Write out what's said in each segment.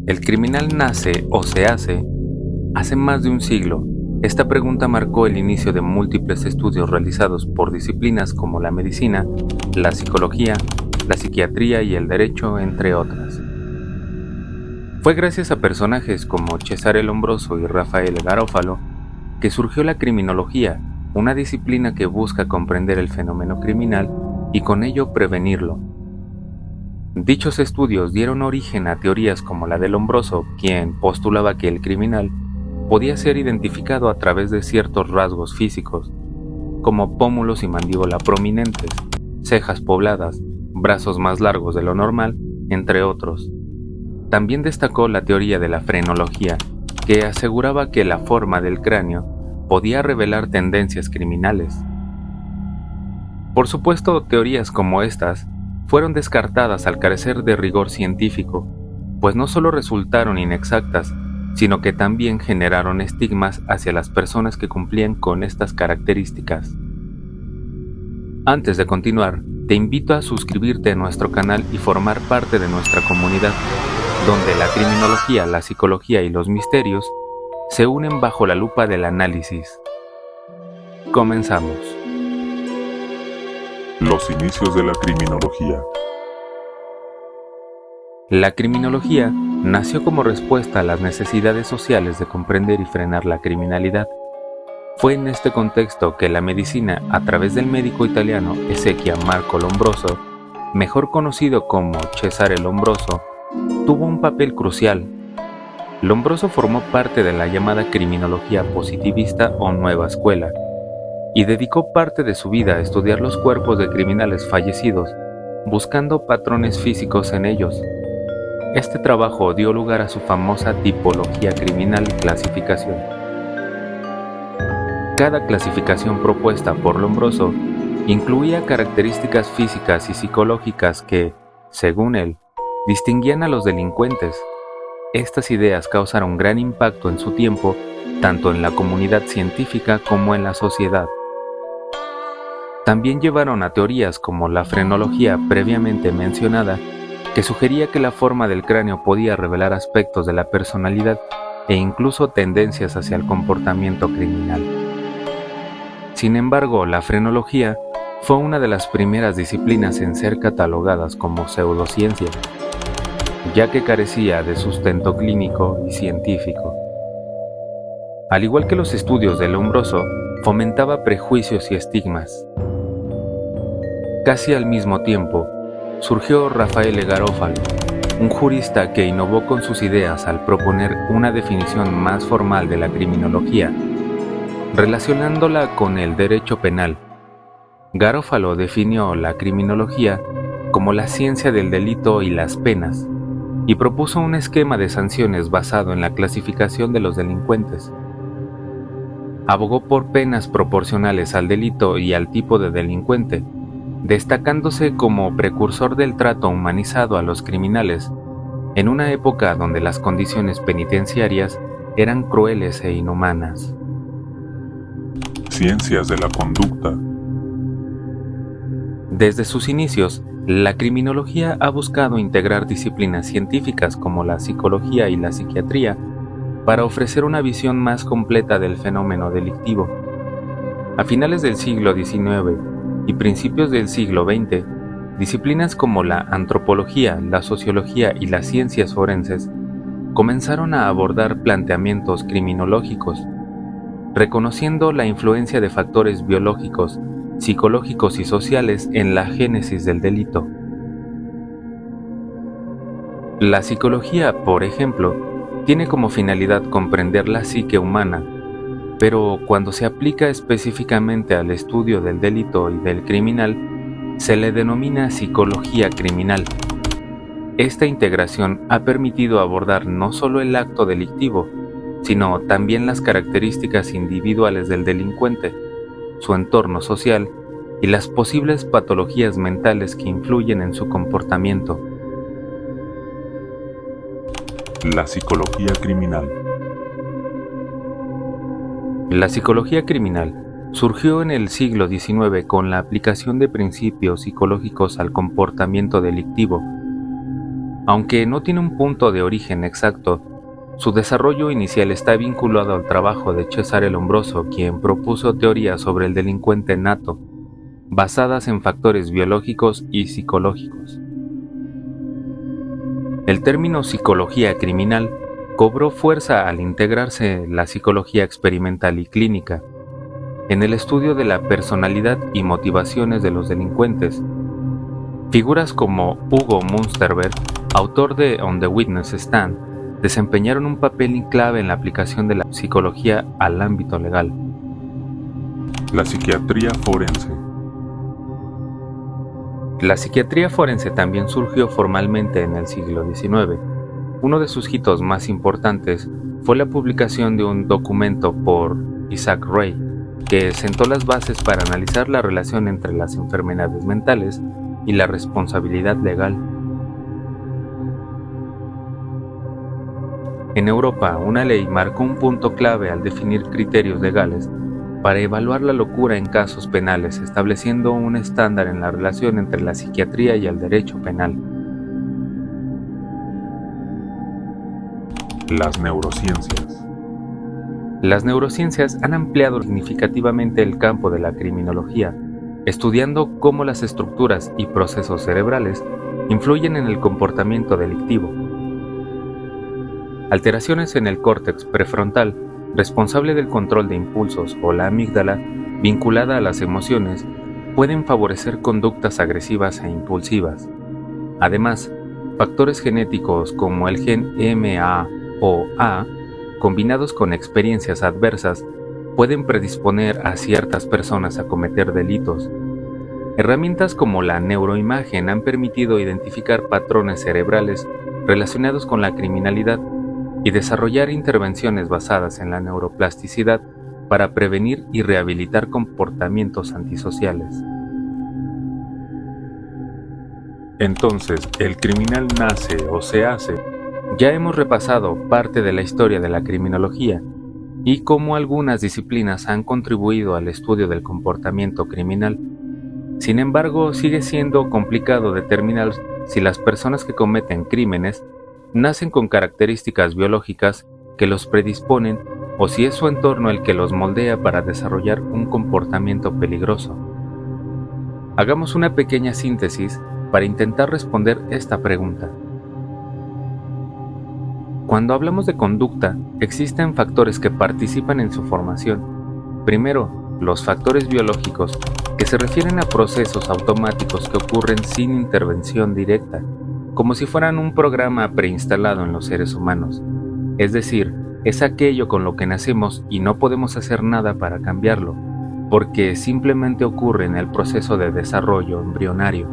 ¿El criminal nace o se hace? Hace más de un siglo, esta pregunta marcó el inicio de múltiples estudios realizados por disciplinas como la medicina, la psicología, la psiquiatría y el derecho, entre otras. Fue gracias a personajes como Cesare Lombroso y Rafael Garofalo que surgió la criminología, una disciplina que busca comprender el fenómeno criminal y con ello prevenirlo. Dichos estudios dieron origen a teorías como la de Lombroso, quien postulaba que el criminal podía ser identificado a través de ciertos rasgos físicos, como pómulos y mandíbula prominentes, cejas pobladas, brazos más largos de lo normal, entre otros. También destacó la teoría de la frenología, que aseguraba que la forma del cráneo podía revelar tendencias criminales. Por supuesto, teorías como estas fueron descartadas al carecer de rigor científico, pues no solo resultaron inexactas, sino que también generaron estigmas hacia las personas que cumplían con estas características. Antes de continuar, te invito a suscribirte a nuestro canal y formar parte de nuestra comunidad, donde la criminología, la psicología y los misterios se unen bajo la lupa del análisis. Comenzamos. Los inicios de la criminología. La criminología nació como respuesta a las necesidades sociales de comprender y frenar la criminalidad. Fue en este contexto que la medicina, a través del médico italiano Ezequiel Marco Lombroso, mejor conocido como Cesare Lombroso, tuvo un papel crucial. Lombroso formó parte de la llamada criminología positivista o nueva escuela, y dedicó parte de su vida a estudiar los cuerpos de criminales fallecidos, buscando patrones físicos en ellos. Este trabajo dio lugar a su famosa tipología criminal y clasificación. Cada clasificación propuesta por Lombroso incluía características físicas y psicológicas que, según él, distinguían a los delincuentes. Estas ideas causaron gran impacto en su tiempo, tanto en la comunidad científica como en la sociedad. También llevaron a teorías como la frenología previamente mencionada, que sugería que la forma del cráneo podía revelar aspectos de la personalidad e incluso tendencias hacia el comportamiento criminal. Sin embargo, la frenología fue una de las primeras disciplinas en ser catalogadas como pseudociencia, ya que carecía de sustento clínico y científico. Al igual que los estudios de Lombroso, fomentaba prejuicios y estigmas. Casi al mismo tiempo, surgió Rafael Garofalo, un jurista que innovó con sus ideas al proponer una definición más formal de la criminología, relacionándola con el derecho penal. Garofalo definió la criminología como la ciencia del delito y las penas, y propuso un esquema de sanciones basado en la clasificación de los delincuentes. Abogó por penas proporcionales al delito y al tipo de delincuente, destacándose como precursor del trato humanizado a los criminales, en una época donde las condiciones penitenciarias eran crueles e inhumanas. Ciencias de la conducta. Desde sus inicios, la criminología ha buscado integrar disciplinas científicas como la psicología y la psiquiatría para ofrecer una visión más completa del fenómeno delictivo. A finales del siglo XIX y principios del siglo XX, disciplinas como la antropología, la sociología y las ciencias forenses comenzaron a abordar planteamientos criminológicos, reconociendo la influencia de factores biológicos, psicológicos y sociales en la génesis del delito. La psicología, por ejemplo, tiene como finalidad comprender la psique humana, pero cuando se aplica específicamente al estudio del delito y del criminal, se le denomina psicología criminal. Esta integración ha permitido abordar no solo el acto delictivo, sino también las características individuales del delincuente, su entorno social y las posibles patologías mentales que influyen en su comportamiento. La psicología criminal. La psicología criminal surgió en el siglo XIX con la aplicación de principios psicológicos al comportamiento delictivo. Aunque no tiene un punto de origen exacto, su desarrollo inicial está vinculado al trabajo de Cesare Lombroso, quien propuso teorías sobre el delincuente nato, basadas en factores biológicos y psicológicos. El término psicología criminal cobró fuerza al integrarse la psicología experimental y clínica en el estudio de la personalidad y motivaciones de los delincuentes. Figuras como Hugo Münsterberg, autor de On the Witness Stand, desempeñaron un papel clave en la aplicación de la psicología al ámbito legal. La psiquiatría forense. La psiquiatría forense también surgió formalmente en el siglo XIX. Uno de sus hitos más importantes fue la publicación de un documento por Isaac Ray, que sentó las bases para analizar la relación entre las enfermedades mentales y la responsabilidad legal. En Europa, una ley marcó un punto clave al definir criterios legales para evaluar la locura en casos penales, estableciendo un estándar en la relación entre la psiquiatría y el derecho penal. Las neurociencias. Las neurociencias han ampliado significativamente el campo de la criminología, estudiando cómo las estructuras y procesos cerebrales influyen en el comportamiento delictivo. Alteraciones en el córtex prefrontal, responsable del control de impulsos, o la amígdala, vinculada a las emociones, pueden favorecer conductas agresivas e impulsivas. Además, factores genéticos como el gen MAOA, combinados con experiencias adversas, pueden predisponer a ciertas personas a cometer delitos. Herramientas como la neuroimagen han permitido identificar patrones cerebrales relacionados con la criminalidad y desarrollar intervenciones basadas en la neuroplasticidad para prevenir y rehabilitar comportamientos antisociales. Entonces, ¿el criminal nace o se hace? Ya hemos repasado parte de la historia de la criminología y cómo algunas disciplinas han contribuido al estudio del comportamiento criminal. Sin embargo, sigue siendo complicado determinar si las personas que cometen crímenes nacen con características biológicas que los predisponen o si es su entorno el que los moldea para desarrollar un comportamiento peligroso. Hagamos una pequeña síntesis para intentar responder esta pregunta. Cuando hablamos de conducta, existen factores que participan en su formación. Primero, los factores biológicos, que se refieren a procesos automáticos que ocurren sin intervención directa, como si fueran un programa preinstalado en los seres humanos. Es decir, es aquello con lo que nacemos y no podemos hacer nada para cambiarlo, porque simplemente ocurre en el proceso de desarrollo embrionario.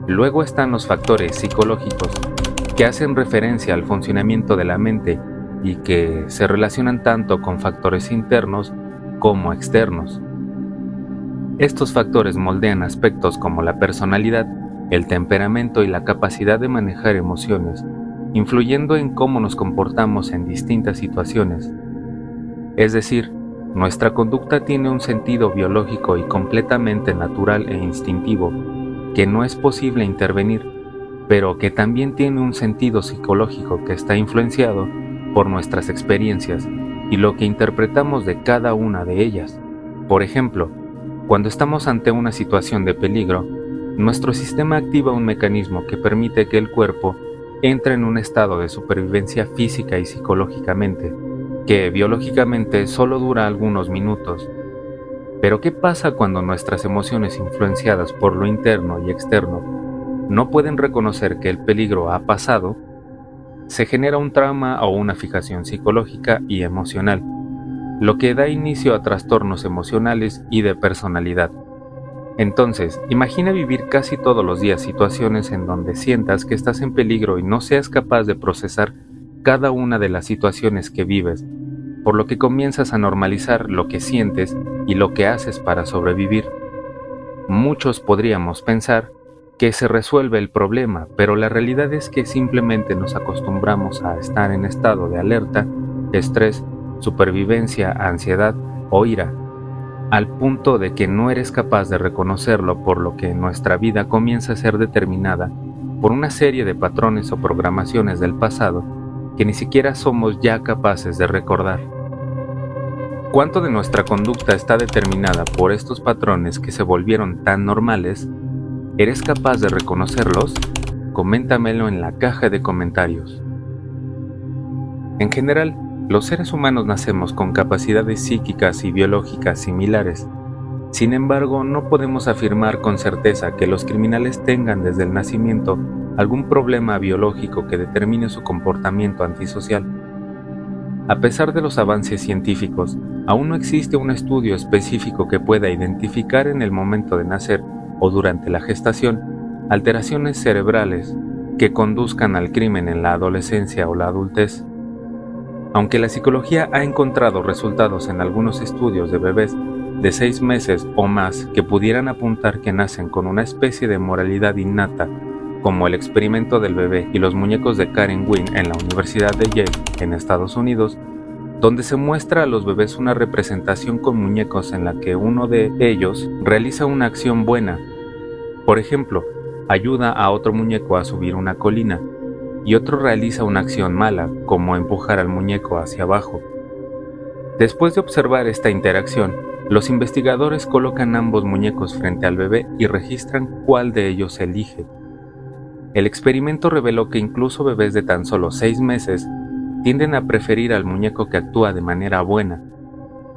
Luego están los factores psicológicos, que hacen referencia al funcionamiento de la mente y que se relacionan tanto con factores internos como externos. Estos factores moldean aspectos como la personalidad, el temperamento y la capacidad de manejar emociones, influyendo en cómo nos comportamos en distintas situaciones. Es decir, nuestra conducta tiene un sentido biológico y completamente natural e instintivo, que no es posible intervenir, pero que también tiene un sentido psicológico que está influenciado por nuestras experiencias y lo que interpretamos de cada una de ellas. Por ejemplo, cuando estamos ante una situación de peligro, nuestro sistema activa un mecanismo que permite que el cuerpo entre en un estado de supervivencia física y psicológicamente, que biológicamente solo dura algunos minutos. Pero ¿qué pasa cuando nuestras emociones influenciadas por lo interno y externo no pueden reconocer que el peligro ha pasado? Se genera un trauma o una fijación psicológica y emocional, lo que da inicio a trastornos emocionales y de personalidad. Entonces, imagina vivir casi todos los días situaciones en donde sientas que estás en peligro y no seas capaz de procesar cada una de las situaciones que vives, por lo que comienzas a normalizar lo que sientes y lo que haces para sobrevivir. Muchos podríamos pensar que se resuelve el problema, pero la realidad es que simplemente nos acostumbramos a estar en estado de alerta, estrés, supervivencia, ansiedad o ira, al punto de que no eres capaz de reconocerlo, por lo que nuestra vida comienza a ser determinada por una serie de patrones o programaciones del pasado que ni siquiera somos ya capaces de recordar. ¿Cuánto de nuestra conducta está determinada por estos patrones que se volvieron tan normales? ¿Eres capaz de reconocerlos? Coméntamelo en la caja de comentarios. En general, los seres humanos nacemos con capacidades psíquicas y biológicas similares. Sin embargo, no podemos afirmar con certeza que los criminales tengan desde el nacimiento algún problema biológico que determine su comportamiento antisocial. A pesar de los avances científicos, aún no existe un estudio específico que pueda identificar en el momento de nacer o durante la gestación alteraciones cerebrales que conduzcan al crimen en la adolescencia o la adultez. Aunque la psicología ha encontrado resultados en algunos estudios de bebés de 6 meses o más que pudieran apuntar que nacen con una especie de moralidad innata, como el experimento del bebé y los muñecos de Karen Wynn en la Universidad de Yale, en Estados Unidos, donde se muestra a los bebés una representación con muñecos en la que uno de ellos realiza una acción buena. Por ejemplo, ayuda a otro muñeco a subir una colina, y otro realiza una acción mala, como empujar al muñeco hacia abajo. Después de observar esta interacción, los investigadores colocan ambos muñecos frente al bebé y registran cuál de ellos elige. El experimento reveló que incluso bebés de tan solo 6 meses tienden a preferir al muñeco que actúa de manera buena.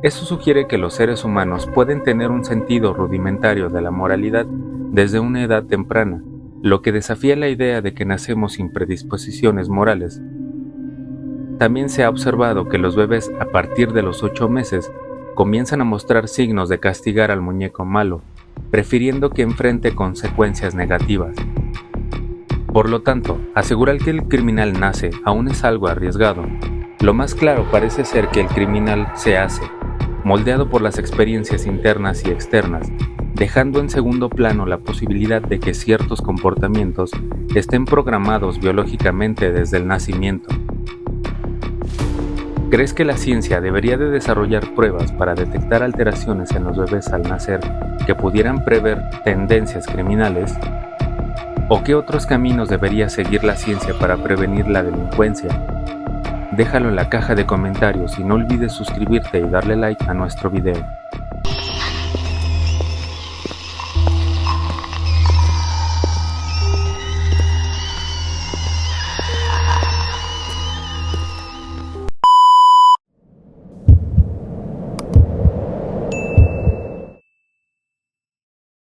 Eso sugiere que los seres humanos pueden tener un sentido rudimentario de la moralidad desde una edad temprana, lo que desafía la idea de que nacemos sin predisposiciones morales. También se ha observado que los bebés a partir de los 8 meses comienzan a mostrar signos de castigar al muñeco malo, prefiriendo que enfrente consecuencias negativas. Por lo tanto, asegurar que el criminal nace aún es algo arriesgado. Lo más claro parece ser que el criminal se hace, moldeado por las experiencias internas y externas, dejando en segundo plano la posibilidad de que ciertos comportamientos estén programados biológicamente desde el nacimiento. ¿Crees que la ciencia debería de desarrollar pruebas para detectar alteraciones en los bebés al nacer que pudieran prever tendencias criminales? ¿O qué otros caminos debería seguir la ciencia para prevenir la delincuencia? Déjalo en la caja de comentarios y no olvides suscribirte y darle like a nuestro video.